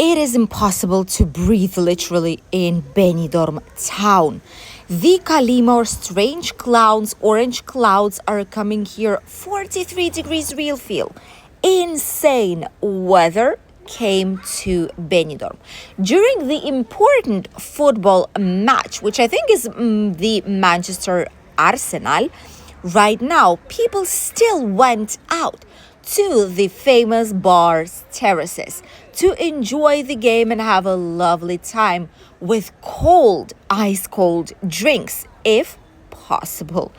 It is impossible to breathe literally in Benidorm town. The Kalima or strange clouds, orange clouds are coming here. 43 degrees real feel. Insane weather came to Benidorm during the important football match, which I think is the Manchester Arsenal. Right now, people still went out to the famous bars, terraces, to enjoy the game and have a lovely time with cold, ice cold drinks, if possible.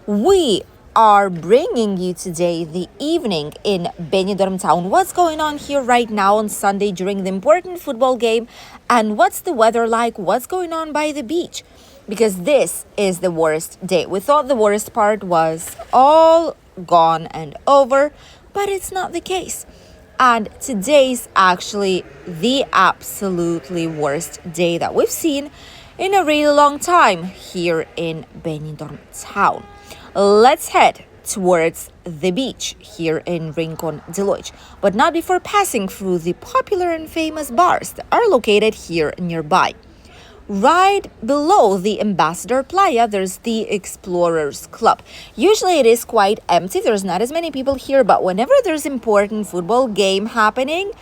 We are bringing you today the evening in Benidorm town. What's going on here right now on Sunday during the important football game, and what's the weather like? What's going on by the beach? Because this is the worst day. We thought the worst part was all gone and over, but it's not the case. And today's actually the absolutely worst day that we've seen in a really long time here in Benidorm town. Let's head towards the beach here in Rincon de Loix, but not before passing through the popular and famous bars that are located here nearby. Right below the Ambassador Playa, there's the Explorers Club. Usually it is quite empty. There's not as many people here, but whenever there's important football game happening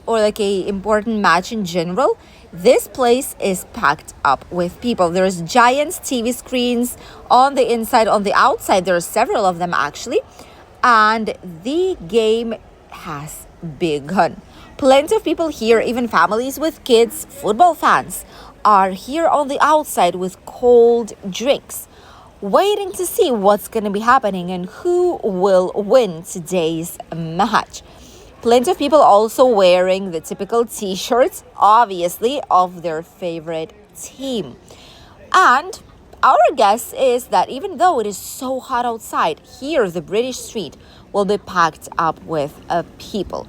or like a important match in general, this place is packed up with people. There's giant TV screens on the inside, on the outside. There are several of them actually. And the game has begun. Plenty of people here, even families with kids, football fans, are here on the outside with cold drinks, waiting to see what's going to be happening and who will win today's match. Plenty of people also wearing the typical t-shirts, obviously, of their favorite team. And our guess is that even though it is so hot outside, here the British street will be packed up with people.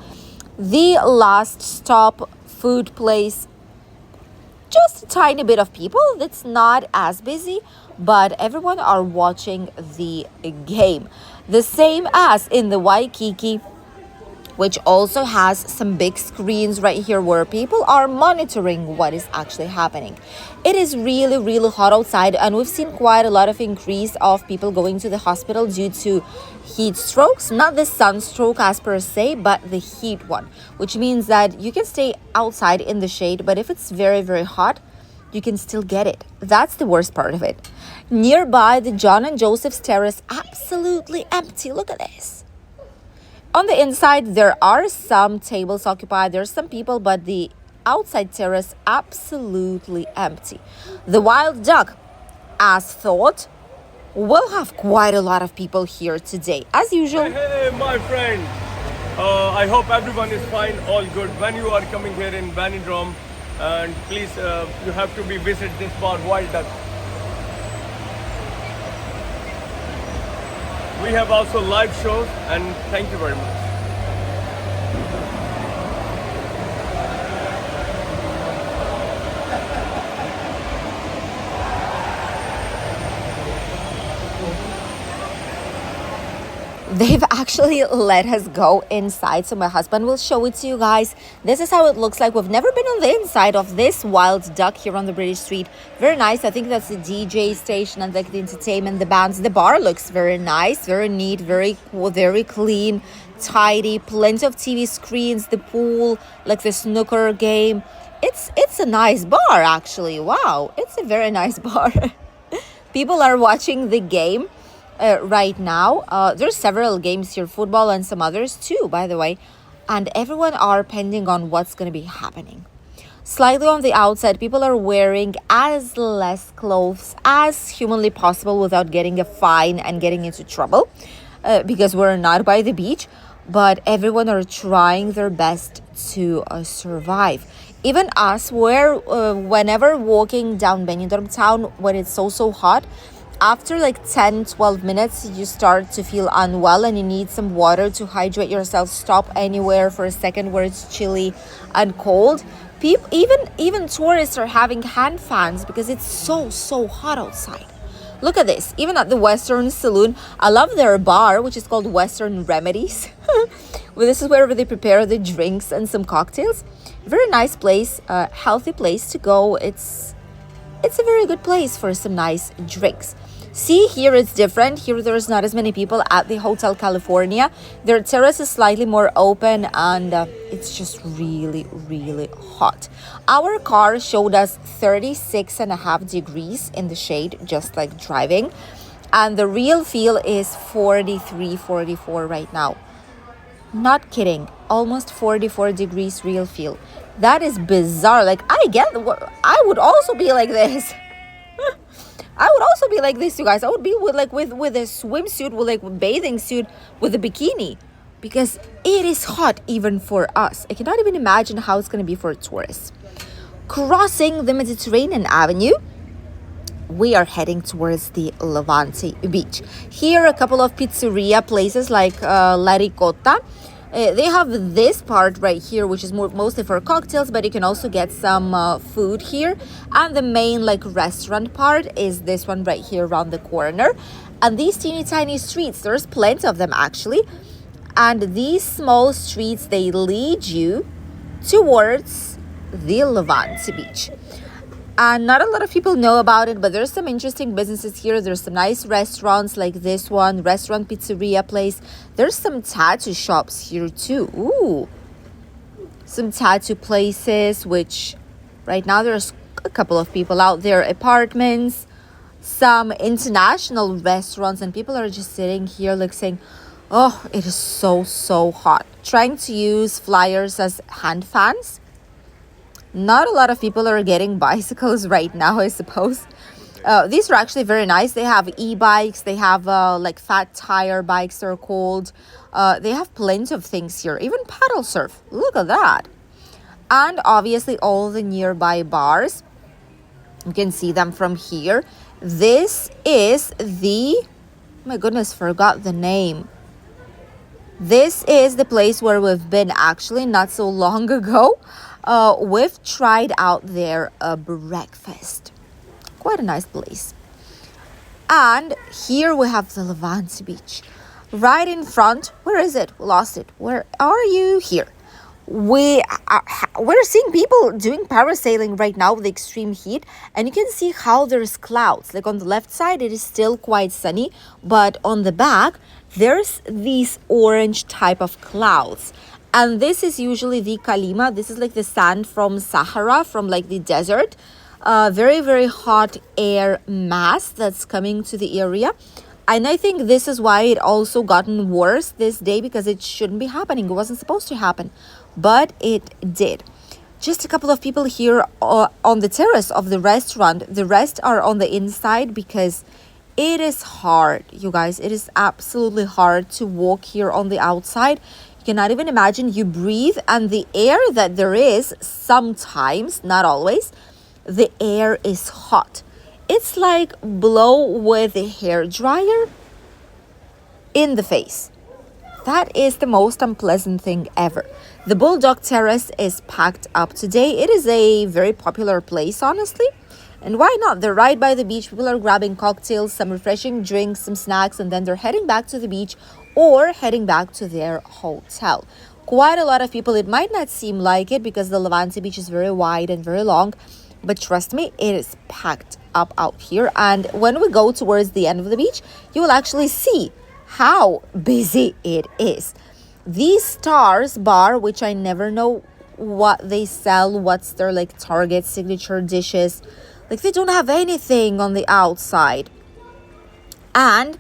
The last stop food place, just a tiny bit of people. It's not as busy, but everyone are watching the game. The same as in the Waikiki, which also has some big screens right here where people are monitoring what is actually happening. It is really, really hot outside, and we've seen quite a lot of increase of people going to the hospital due to heat strokes, not the sunstroke as per se, but the heat one, which means that you can stay outside in the shade, but if it's very, very hot, you can still get it. That's the worst part of it. Nearby, the John and Joseph's Terrace, absolutely empty. Look at this. On the inside, there are some tables occupied. There's some people, but the outside terrace, absolutely empty. The Wild Duck, as thought, will have quite a lot of people here today, as usual. Hey, my friend. I hope everyone is fine, all good. When you are coming here in Benidorm, and please, you have to visit this bar, Wild Duck. We have also live shows, and thank you very much. They've actually let us go inside, so my husband will show it to you guys. This is how it looks like. We've never been on the inside of this Wild Duck here on the British street. Very nice. I think that's the DJ station and like the entertainment, the bands. The bar looks very nice, very neat, very cool, very clean, tidy. Plenty of TV screens, the pool, like the snooker game. It's a nice bar actually. Wow, it's a very nice bar. People are watching the game. Right now, there's several games here, football and some others too, by the way, and everyone are pending on what's going to be happening. Slightly on the outside, people are wearing as less clothes as humanly possible without getting a fine and getting into trouble, because we're not by the beach, but everyone are trying their best to survive. Even us, whenever walking down Benidorm town when it's so hot, after like 10-12 minutes, you start to feel unwell and you need some water to hydrate yourself. Stop anywhere for a second where it's chilly and cold. People, even tourists are having hand fans because it's so hot outside. Look at this. Even at the Western Saloon, I love their bar, which is called Western Remedies. Well, this is where they prepare the drinks and some cocktails. Very nice place, healthy place to go. It's a very good place for some nice drinks. See, here it's different. Here there's not as many people at the Hotel California. Their terrace is slightly more open and it's just really, really hot. Our car showed us 36.5 degrees in the shade, just like driving. And the real feel is 43, 44 right now. Not kidding. Almost 44 degrees real feel. That is bizarre. Like, I would also be like this. I would also be like this, you guys. I would be with a swimsuit, with like a bathing suit, with a bikini, because it is hot even for us. I cannot even imagine how it's going to be for tourists. Crossing the Mediterranean Avenue, we are heading towards the Levante Beach. Here, a couple of pizzeria places like La Ricotta. They have this part right here, which is mostly for cocktails, but you can also get some food here. And the main like restaurant part is this one right here around the corner. And these teeny tiny streets, there's plenty of them actually. And these small streets, they lead you towards the Levante Beach. And not a lot of people know about it, but there's some interesting businesses here. There's some nice restaurants like this one, restaurant pizzeria place. There's some tattoo shops here too. Ooh, some tattoo places, which right now there's a couple of people out there. Apartments, some international restaurants, and people are just sitting here like saying, oh, it is so hot. Trying to use flyers as hand fans. Not a lot of people are getting bicycles right now, I suppose. These are actually very nice. They have e-bikes. They have like fat tire bikes, they're called. They have plenty of things here. Even paddle surf. Look at that. And obviously all the nearby bars. You can see them from here. This is the... Oh my goodness, forgot the name. This is the place where we've been actually not so long ago. We've tried out their breakfast. Quite a nice place. And here we have the Levante Beach. Right in front. Where is it? We lost it. Where are you? Here. We're seeing people doing parasailing right now with extreme heat. And you can see how there's clouds. Like on the left side, it is still quite sunny. But on the back, there's these orange type of clouds. And this is usually the kalima. This is like the sand from Sahara, from like the desert. Very, very hot air mass that's coming to the area. And I think this is why it also gotten worse this day, because it shouldn't be happening. It wasn't supposed to happen, but it did. Just a couple of people here on the terrace of the restaurant. The rest are on the inside because it is hard, you guys. It is absolutely hard to walk here on the outside. You cannot even imagine. You breathe, and the air that there is sometimes, not always, the air is hot. It's like blow with a hair dryer in the face. That is the most unpleasant thing ever. The Bulldog Terrace is packed up today. It is a very popular place, honestly. And why not? They're right by the beach. People are grabbing cocktails, some refreshing drinks, some snacks, and then they're heading back to the beach or heading back to their hotel. Quite a lot of people. It might not seem like it because the Levante Beach is very wide and very long, but trust me, it is packed up out here. And when we go towards the end of the beach, you will actually see how busy it is. These Stars Bar, which I never know what they sell, what's their like Target signature dishes. Like they don't have anything on the outside. And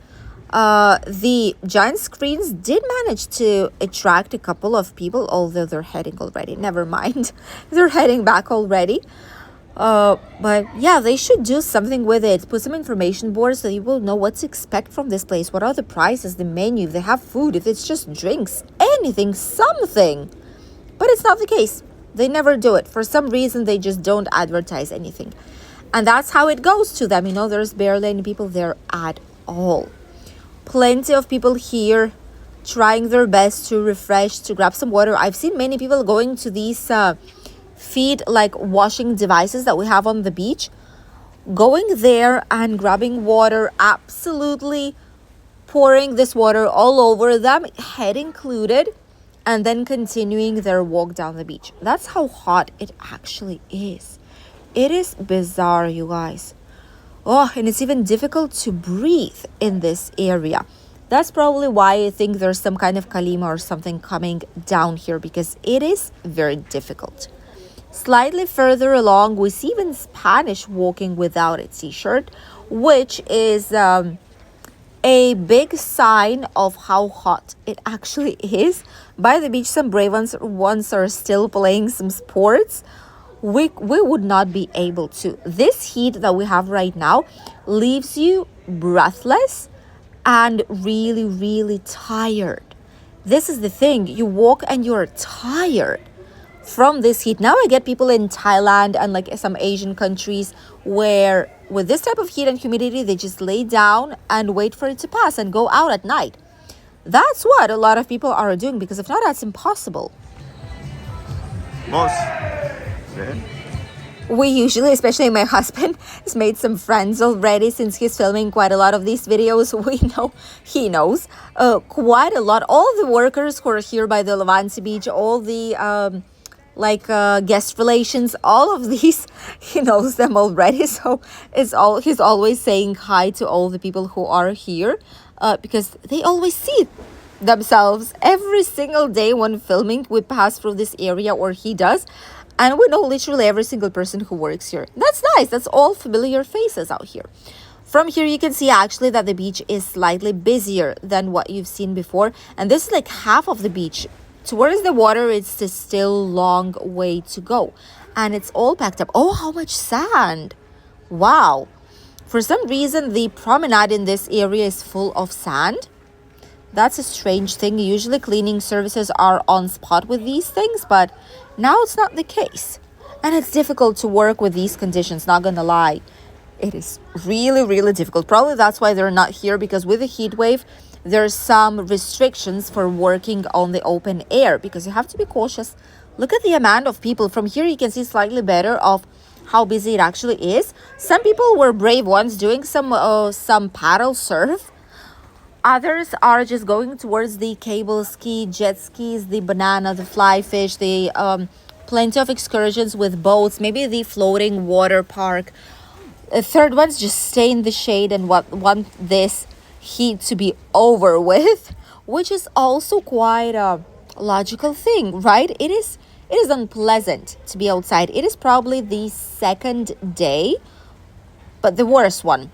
the giant screens did manage to attract a couple of people, although they're heading already. Never mind. They're heading back already. But yeah, they should do something with it. Put some information boards so you will know what to expect from this place. What are the prices, the menu, if they have food, if it's just drinks, anything, something. But it's not the case. They never do it. For some reason, they just don't advertise anything. And that's how it goes to them. You know, there's barely any people there at all. Plenty of people here trying their best to refresh, to grab some water. I've seen many people going to these feet like washing devices that we have on the beach. going there and grabbing water, absolutely pouring this water all over them, head included, and then continuing their walk down the beach. That's how hot it actually is. It is bizarre, you guys. Oh, and it's even difficult to breathe in this area. That's probably why I think there's some kind of kalima or something coming down here, because it is very difficult. Slightly further along, we see even Spanish walking without a t-shirt, which is a big sign of how hot it actually is. By the beach, some brave ones are still playing some sports. We would not be able to. This heat that we have right now leaves you breathless and really, really tired. This is the thing. You walk and you're tired from this heat. Now I get people in Thailand and like some Asian countries where with this type of heat and humidity, they just lay down and wait for it to pass and go out at night. That's what a lot of people are doing, because if not, that's impossible. Boss. We usually, especially my husband, has made some friends already since he's filming quite a lot of these videos. We know he knows quite a lot. All the workers who are here by the Levante Beach, all the guest relations, all of these, he knows them already. So he's always saying hi to all the people who are here because they always see themselves every single day when filming. We pass through this area, or he does, and we know literally every single person who works here. That's nice. That's all familiar faces out here. From here, you can see actually that the beach is slightly busier than what you've seen before. And this is like half of the beach. Towards the water, it's a still long way to go. And it's all packed up. Oh, how much sand. Wow. For some reason, the promenade in this area is full of sand. That's a strange thing. Usually cleaning services are on spot with these things, but now it's not the case. And it's difficult to work with these conditions, not gonna lie. It is really, really difficult. Probably that's why they're not here, because with the heat wave, there's some restrictions for working on the open air, because you have to be cautious. Look at the amount of people. From here, you can see slightly better of how busy it actually is. Some people were brave ones doing some paddle surf. Others are just going towards the cable ski, jet skis, the banana, the fly fish, the plenty of excursions with boats, maybe the floating water park. A third one's just stay in the shade and want this heat to be over with, which is also quite a logical thing, right? It is unpleasant to be outside. It is probably the second day, but the worst one,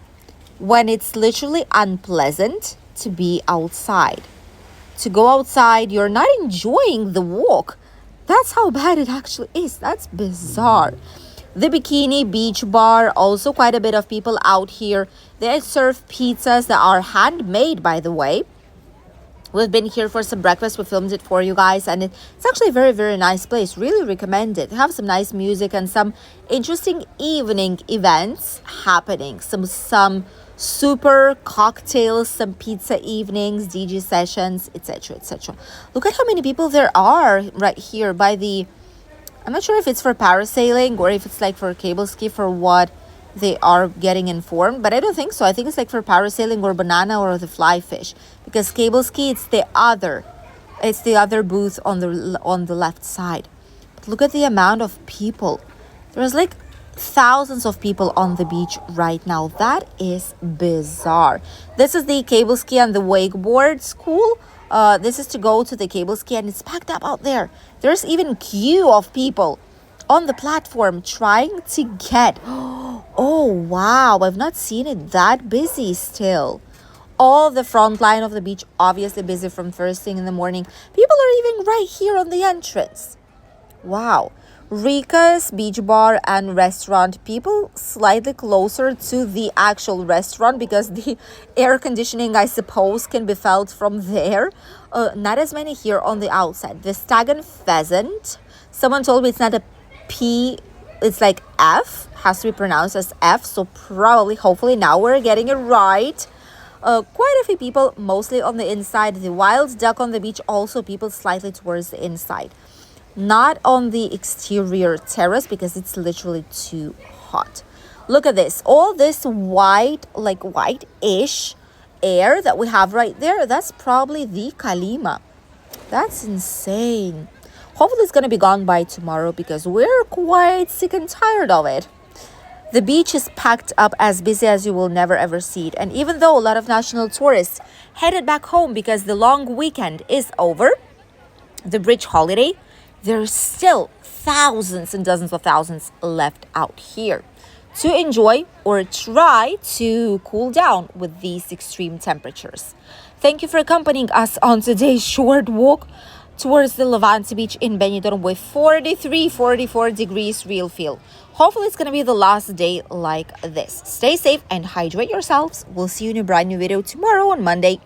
when it's literally unpleasant to be outside. To go outside, you're not enjoying the walk. That's how bad it actually is. That's bizarre. The Bikini Beach Bar, also quite a bit of people out here. They serve pizzas that are handmade, by the way. We've been here for some breakfast. We filmed it for you guys, and it's actually a very, very nice place. Really recommend it. They have some nice music and some interesting evening events happening. Some super cocktails, some pizza evenings, DJ sessions, etc., etc. Look at how many people there are right here by the... I'm not sure if it's for parasailing or if it's like for cable ski, for what they are getting informed, but I don't think so. I think it's like for parasailing or banana or the fly fish, because cable ski, it's the other booth on the left side. But look at the amount of people. There's like thousands of people on the beach right now. That is bizarre. This is the cable ski and the wakeboard school. This is to go to the cable ski, and it's packed up out there. There's even queue of people on the platform trying to get... Oh, wow. I've not seen it that busy still. All the front line of the beach, obviously busy from first thing in the morning. People are even right here on the entrance. Wow. Rika's Beach Bar and Restaurant. People slightly closer to the actual restaurant because the air conditioning, I suppose, can be felt from there. Not as many here on the outside. The Stag and Pheasant. Someone told me it's not a P, it's like F. Has to be pronounced as F. So probably, hopefully now we're getting it right. Quite a few people, mostly on the inside. The Wild Duck on the beach, also people slightly towards the inside. Not on the exterior terrace because it's literally too hot. Look at this. All this white, like white-ish air that we have right there, that's probably the Kalima. That's insane. Hopefully it's going to be gone by tomorrow because we're quite sick and tired of it. The beach is packed up, as busy as you will never ever see it. And even though a lot of national tourists headed back home because the long weekend is over, the bridge holiday, there's still thousands and dozens of thousands left out here to enjoy or try to cool down with these extreme temperatures. Thank you for accompanying us on today's short walk towards the Levante Beach in Benidorm with 44 degrees real feel. Hopefully it's going to be the last day like this. Stay safe and hydrate yourselves. We'll see you in a brand new video tomorrow on Monday.